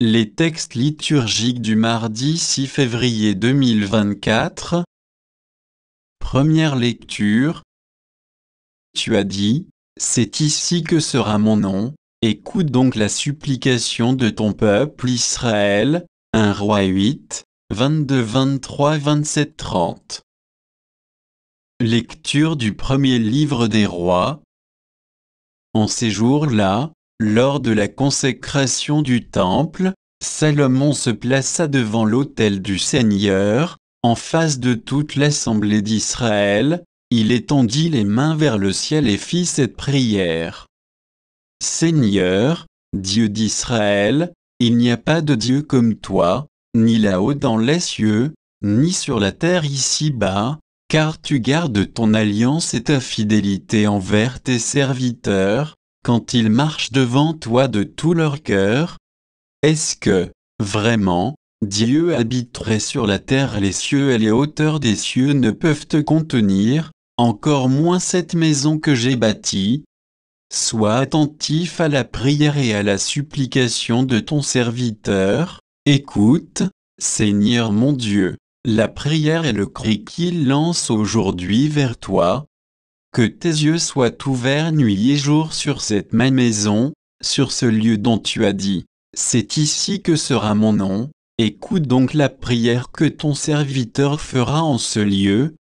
Les textes liturgiques du mardi 6 février 2024. Première lecture. Tu as dit, c'est ici que sera mon nom, écoute donc la supplication de ton peuple Israël. 1 Roi 8, 22, 23, 27, 30. Lecture du premier livre des rois. En ces jours-là, lors de la consécration du temple, Salomon se plaça devant l'autel du Seigneur, en face de toute l'assemblée d'Israël. Il étendit les mains vers le ciel et fit cette prière. Seigneur, Dieu d'Israël, il n'y a pas de Dieu comme toi, ni là-haut dans les cieux, ni sur la terre ici-bas, car tu gardes ton alliance et ta fidélité envers tes serviteurs, quand ils marchent devant toi de tout leur cœur. Est-ce que, vraiment, Dieu habiterait sur la terre? Les cieux et les hauteurs des cieux ne peuvent te contenir, encore moins cette maison que j'ai bâtie. Sois attentif à la prière et à la supplication de ton serviteur. Écoute, Seigneur mon Dieu, la prière et le cri qu'il lance aujourd'hui vers toi. Que tes yeux soient ouverts nuit et jour sur cette ma maison, sur ce lieu dont tu as dit, c'est ici que sera mon nom. Écoute donc la prière que ton serviteur fera en ce lieu.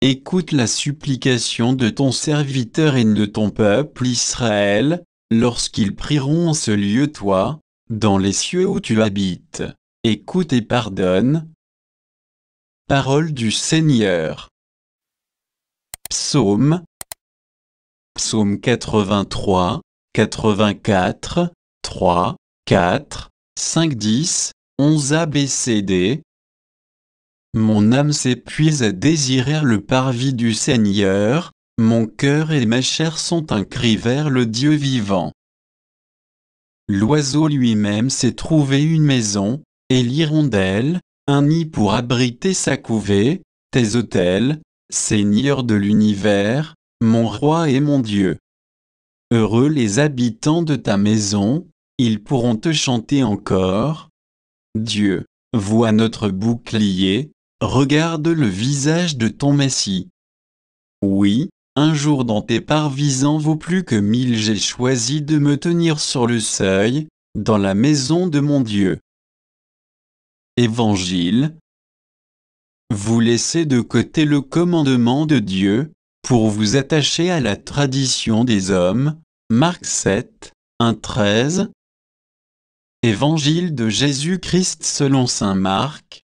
Écoute la supplication de ton serviteur et de ton peuple Israël, lorsqu'ils prieront en ce lieu toi, dans les cieux où tu habites. Écoute et pardonne. Parole du Seigneur. Psaume 83, 84, 3, 4, 5, 10, 11 ABCD. Mon âme s'épuise à désirer le parvis du Seigneur, mon cœur et ma chair sont un cri vers le Dieu vivant. L'oiseau lui-même s'est trouvé une maison, et l'hirondelle, un nid pour abriter sa couvée. Tes autels, Seigneur de l'univers, mon roi et mon Dieu. Heureux les habitants de ta maison, ils pourront te chanter encore. Dieu, vois notre bouclier, regarde le visage de ton Messie. Oui, un jour dans tes parvisans vaut plus que 1000. J'ai choisi de me tenir sur le seuil, dans la maison de mon Dieu. Évangile. Vous laissez de côté le commandement de Dieu, pour vous attacher à la tradition des hommes. Marc 7, 1, 13. Évangile de Jésus-Christ selon saint Marc.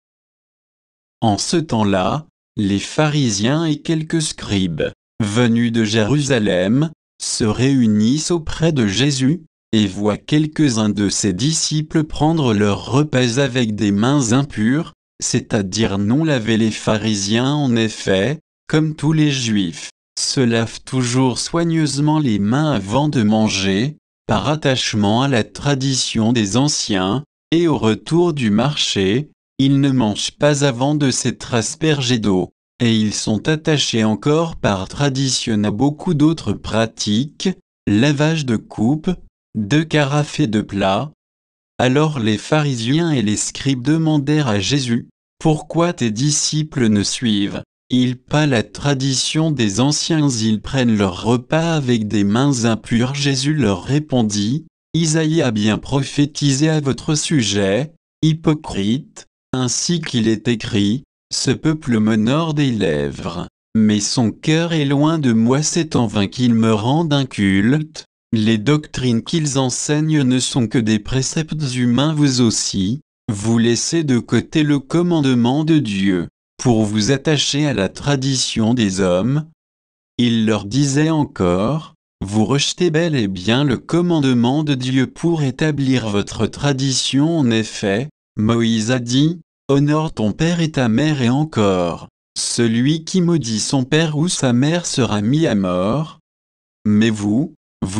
En ce temps-là, les pharisiens et quelques scribes, venus de Jérusalem, se réunissent auprès de Jésus, et voient quelques-uns de ses disciples prendre leurs repas avec des mains impures, c'est-à-dire non lavées. Les pharisiens en effet, comme tous les juifs, se lavent toujours soigneusement les mains avant de manger, par attachement à la tradition des anciens, et au retour du marché, ils ne mangent pas avant de s'être aspergés d'eau, et ils sont attachés encore par tradition à beaucoup d'autres pratiques, lavage de coupes, de carafes et de plats. Alors les pharisiens et les scribes demandèrent à Jésus, « Pourquoi tes disciples ne suivent-ils pas la tradition des anciens? Ils prennent leur repas avec des mains impures. » Jésus leur répondit, « Isaïe a bien prophétisé à votre sujet, hypocrite, ainsi qu'il est écrit, ce peuple m'honore des lèvres, mais son cœur est loin de moi. C'est en vain qu'ils me rendent inculte. Les doctrines qu'ils enseignent ne sont que des préceptes humains. Vous aussi, vous laissez de côté le commandement de Dieu, pour vous attacher à la tradition des hommes. » Il leur disait encore, « Vous rejetez bel et bien le commandement de Dieu pour établir votre tradition. En effet, Moïse a dit, « Honore ton père et ta mère. » Et encore, « Celui qui maudit son père ou sa mère sera mis à mort. » Mais vous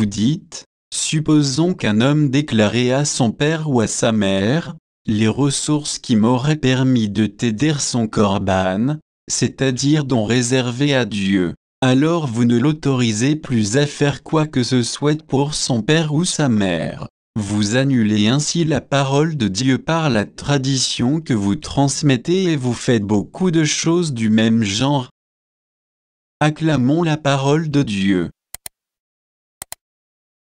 dites, supposons qu'un homme déclarait à son père ou à sa mère, « Les ressources qui m'auraient permis de t'aider sont corban, c'est-à-dire dons réservés à Dieu. » Alors vous ne l'autorisez plus à faire quoi que ce soit pour son père ou sa mère. Vous annulez ainsi la parole de Dieu par la tradition que vous transmettez et vous faites beaucoup de choses du même genre. Acclamons la parole de Dieu.